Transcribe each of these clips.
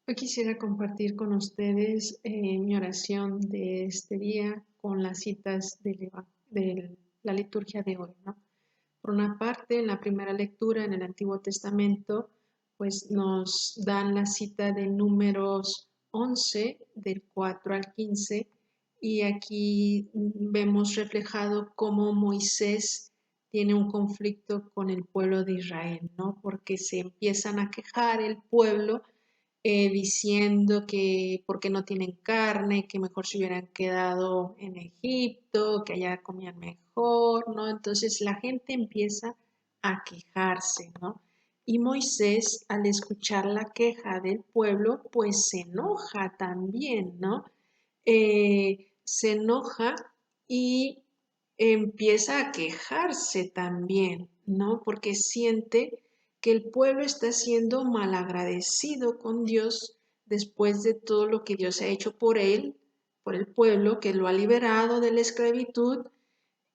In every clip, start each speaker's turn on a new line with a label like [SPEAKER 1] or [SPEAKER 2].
[SPEAKER 1] Hoy quisiera compartir con ustedes mi oración de este día con las citas de la liturgia de hoy, ¿no? Por una parte, en la primera lectura en el Antiguo Testamento, pues nos dan la cita de Números 11, del 4 al 15, y aquí vemos reflejado cómo Moisés tiene un conflicto con el pueblo de Israel, ¿no? Porque se empiezan a quejar el pueblo diciendo que porque no tienen carne, que mejor se hubieran quedado en Egipto, que allá comían mejor, ¿no? Entonces la gente empieza a quejarse, ¿no? Y Moisés, al escuchar la queja del pueblo, pues se enoja también, ¿no? Se enoja y empieza a quejarse también, ¿no? Porque siente que el pueblo está siendo malagradecido con Dios después de todo lo que Dios ha hecho por él, por el pueblo, que lo ha liberado de la esclavitud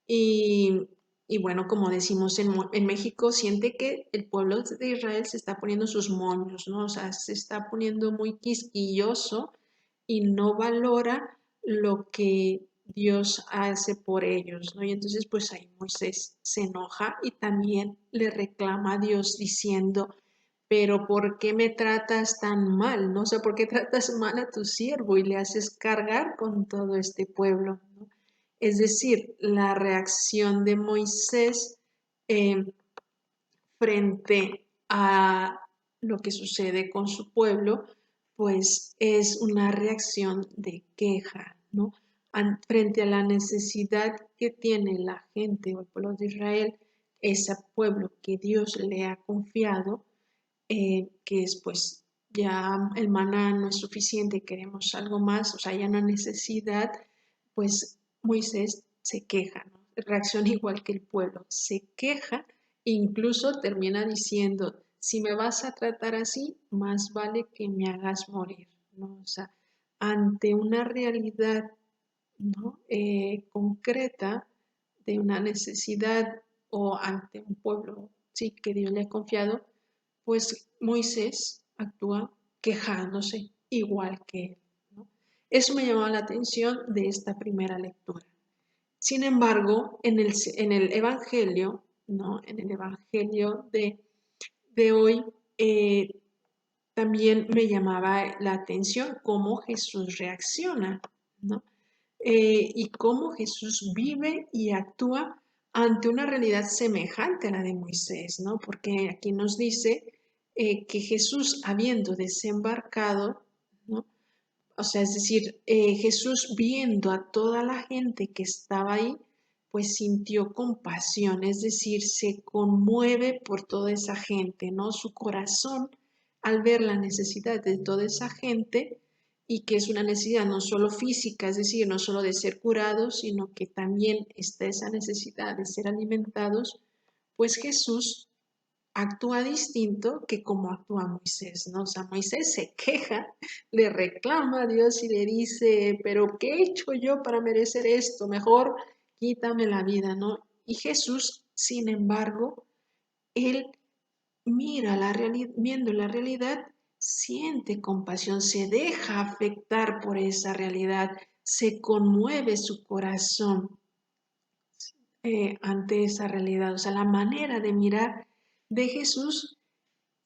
[SPEAKER 1] y, y bueno, como decimos en México, siente que el pueblo de Israel se está poniendo sus moños, ¿no? O sea, se está poniendo muy quisquilloso y no valora lo que Dios hace por ellos, ¿no? Y entonces pues ahí Moisés se enoja y también le reclama a Dios diciendo, pero ¿por qué me tratas tan mal? ¿No? O sea, ¿por qué tratas mal a tu siervo y le haces cargar con todo este pueblo? ¿No? Es decir, la reacción de Moisés eh, frente a lo que sucede con su pueblo, pues es una reacción de queja, ¿no? Frente a la necesidad que tiene la gente o el pueblo de Israel, ese pueblo que Dios le ha confiado, que es pues ya el maná no es suficiente, queremos algo más, o sea, ya no hay necesidad, pues Moisés se queja, ¿no? Reacciona igual que el pueblo, se queja e incluso termina diciendo, si me vas a tratar así, más vale que me hagas morir, ¿no? O sea, ante una realidad, ¿no? Concreta de una necesidad o ante un pueblo, sí, que Dios le ha confiado, pues Moisés actúa quejándose igual que él, ¿no? Eso me llamó la atención de esta primera lectura. Sin embargo, en el Evangelio, ¿no? En el Evangelio de hoy, eh, también me llamaba la atención cómo Jesús reacciona, ¿no? Y cómo Jesús vive y actúa ante una realidad semejante a la de Moisés, ¿no? Porque aquí nos dice que Jesús, habiendo desembarcado, ¿no? O sea, es decir, Jesús viendo a toda la gente que estaba ahí, pues sintió compasión, es decir, se conmueve por toda esa gente, ¿no? Su corazón, al ver la necesidad de toda esa gente, y que es una necesidad no solo física, es decir, no solo de ser curados, sino que también está esa necesidad de ser alimentados, pues Jesús actúa distinto que como actúa Moisés, ¿no? O sea, Moisés se queja, le reclama a Dios y le dice, pero ¿qué he hecho yo para merecer esto? Mejor quítame la vida, ¿no? Y Jesús, sin embargo, él mira la realidad, viendo la realidad, siente compasión, se deja afectar por esa realidad, se conmueve su corazón ante esa realidad. O sea, la manera de mirar de Jesús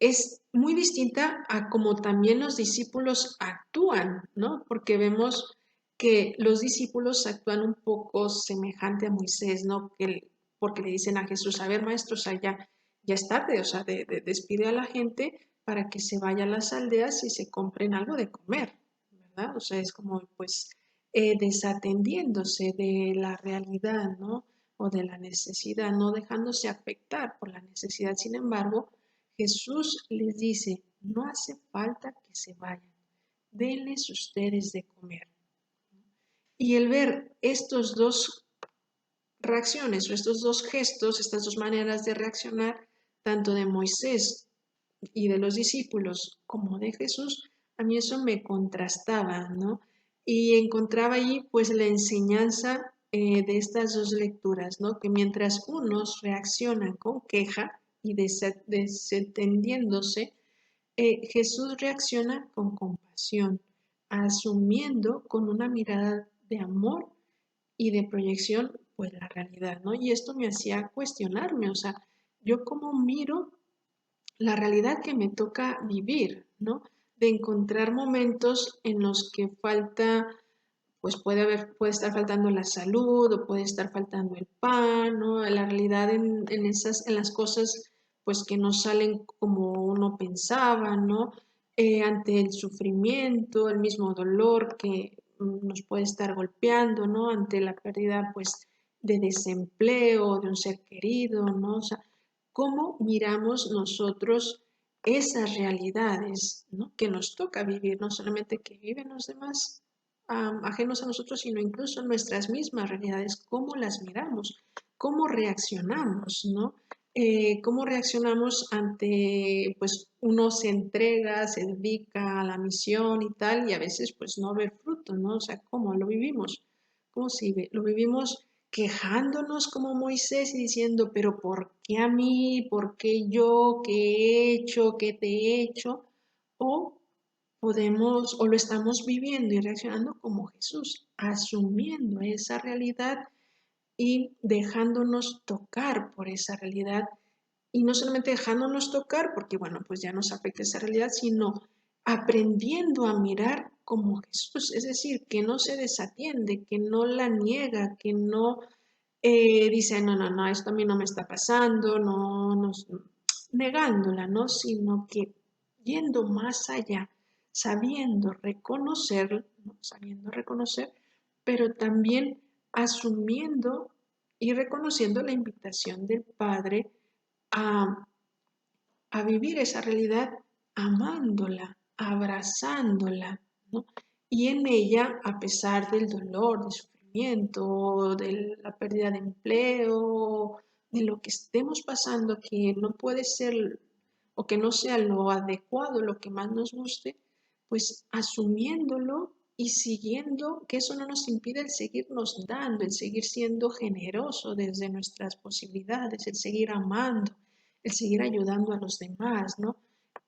[SPEAKER 1] es muy distinta a como también los discípulos actúan, ¿no? Porque vemos que los discípulos actúan un poco semejante a Moisés, ¿no? Porque le dicen a Jesús, a ver, maestro, o sea, ya es tarde, o sea, despide a la gente para que se vaya a las aldeas y se compren algo de comer, ¿verdad? O sea, es como, pues, desatendiéndose de la realidad, ¿no? O de la necesidad, no dejándose afectar por la necesidad. Sin embargo, Jesús les dice, no hace falta que se vayan, denles ustedes de comer. Y el ver estos dos reacciones o estos dos gestos, estas dos maneras de reaccionar, tanto de Moisés y de los discípulos como de Jesús, a mí eso me contrastaba, ¿no? Y encontraba allí pues la enseñanza de estas dos lecturas, ¿no? Que mientras unos reaccionan con queja y desatendiéndose Jesús reacciona con compasión, asumiendo con una mirada de amor y de proyección, pues la realidad, ¿no? Y esto me hacía cuestionarme, o sea, yo cómo miro la realidad que me toca vivir, ¿no? De encontrar momentos en los que falta, pues puede estar faltando la salud o puede estar faltando el pan, ¿no? La realidad en las cosas, pues que no salen como uno pensaba, ¿no? Ante el sufrimiento, el mismo dolor que nos puede estar golpeando, ¿no? Ante la pérdida, pues, de desempleo de un ser querido, ¿no? O sea, cómo miramos nosotros esas realidades, ¿no? Que nos toca vivir, no solamente que viven los demás ajenos a nosotros, sino incluso nuestras mismas realidades, cómo las miramos, cómo reaccionamos, ¿no? Cómo reaccionamos ante, pues uno se entrega, se dedica a la misión y tal, y a veces pues no ver fruto, ¿no? O sea, ¿cómo lo vivimos? ¿Cómo si lo vivimos quejándonos como Moisés y diciendo, pero ¿por qué a mí? ¿Por qué yo? ¿Qué he hecho? ¿Qué te he hecho? O podemos o lo estamos viviendo y reaccionando como Jesús, asumiendo esa realidad y dejándonos tocar por esa realidad. Y no solamente dejándonos tocar, porque bueno, pues ya nos afecta esa realidad, sino aprendiendo a mirar como Jesús, es decir, que no se desatiende, que no la niega, que no dice, no, no, no, esto a mí no me está pasando, no, no, negándola, ¿no? Sino que yendo más allá, sabiendo reconocer, ¿no? Sabiendo reconocer, pero también asumiendo y reconociendo la invitación del Padre a, a vivir esa realidad amándola, abrazándola, ¿no? Y en ella, a pesar del dolor, del sufrimiento, de la pérdida de empleo, de lo que estemos pasando, que no puede ser o que no sea lo adecuado, lo que más nos guste, pues asumiéndolo y siguiendo, que eso no nos impide el seguirnos dando, el seguir siendo generoso desde nuestras posibilidades, el seguir amando, el seguir ayudando a los demás, ¿no?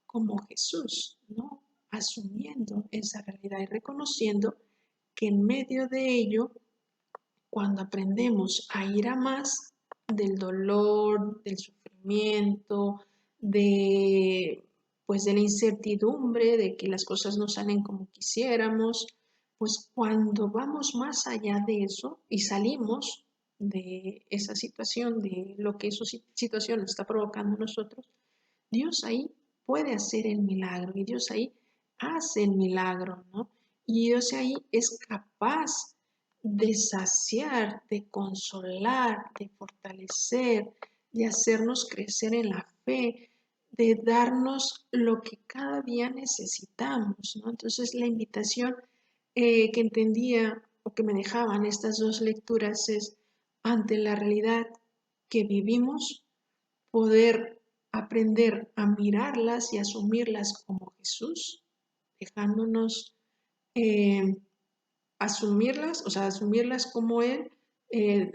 [SPEAKER 1] Como Jesús, ¿no? Asumiendo esa realidad y reconociendo que en medio de ello, cuando aprendemos a ir a más del dolor, del sufrimiento, de pues de la incertidumbre, de que las cosas no salen como quisiéramos, pues cuando vamos más allá de eso y salimos de esa situación, de lo que esa situación está provocando en nosotros, Dios ahí puede hacer el milagro y Dios ahí hace el milagro, ¿no? Y Dios ahí es capaz de saciar, de consolar, de fortalecer, de hacernos crecer en la fe, de darnos lo que cada día necesitamos, ¿no? Entonces la invitación que entendía o que me dejaban estas dos lecturas es ante la realidad que vivimos, poder aprender a mirarlas y asumirlas como Jesús, dejándonos eh, asumirlas, o sea, asumirlas como Él,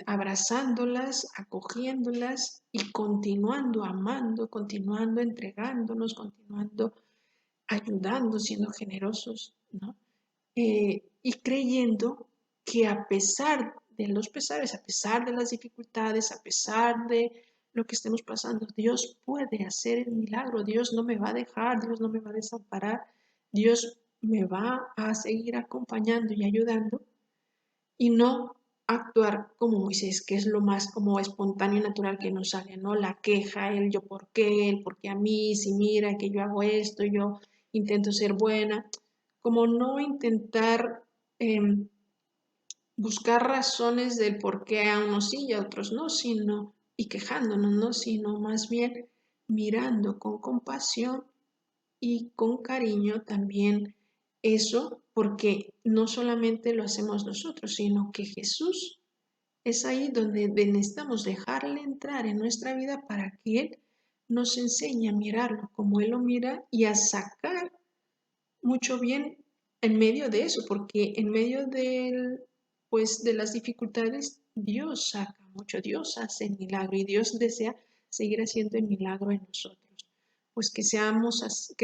[SPEAKER 1] abrazándolas, acogiéndolas y continuando amando, continuando entregándonos, continuando ayudando, siendo generosos, ¿no? Y creyendo que a pesar de los pesares, a pesar de las dificultades, a pesar de lo que estemos pasando, Dios puede hacer el milagro, Dios no me va a dejar, Dios no me va a desamparar, Dios me va a seguir acompañando y ayudando y no actuar como Moisés, que es lo más como espontáneo y natural que nos sale, ¿no? La queja, el yo por qué, el por qué a mí, si mira que yo hago esto, yo intento ser buena, como no intentar eh, buscar razones del por qué a unos sí y a otros no, sino, y quejándonos, ¿no? Sino más bien mirando con compasión y con cariño también eso, porque no solamente lo hacemos nosotros, sino que Jesús es ahí donde necesitamos dejarle entrar en nuestra vida para que Él nos enseñe a mirarlo como Él lo mira y a sacar mucho bien en medio de eso, porque en medio pues, de las dificultades, Dios saca mucho, Dios hace el milagro y Dios desea seguir haciendo el milagro en nosotros. pues que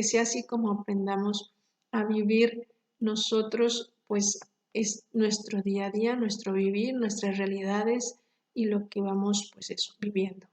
[SPEAKER 1] sea así como aprendamos a vivir nosotros, pues es nuestro día a día, nuestro vivir, nuestras realidades y lo que vamos, pues eso, viviendo.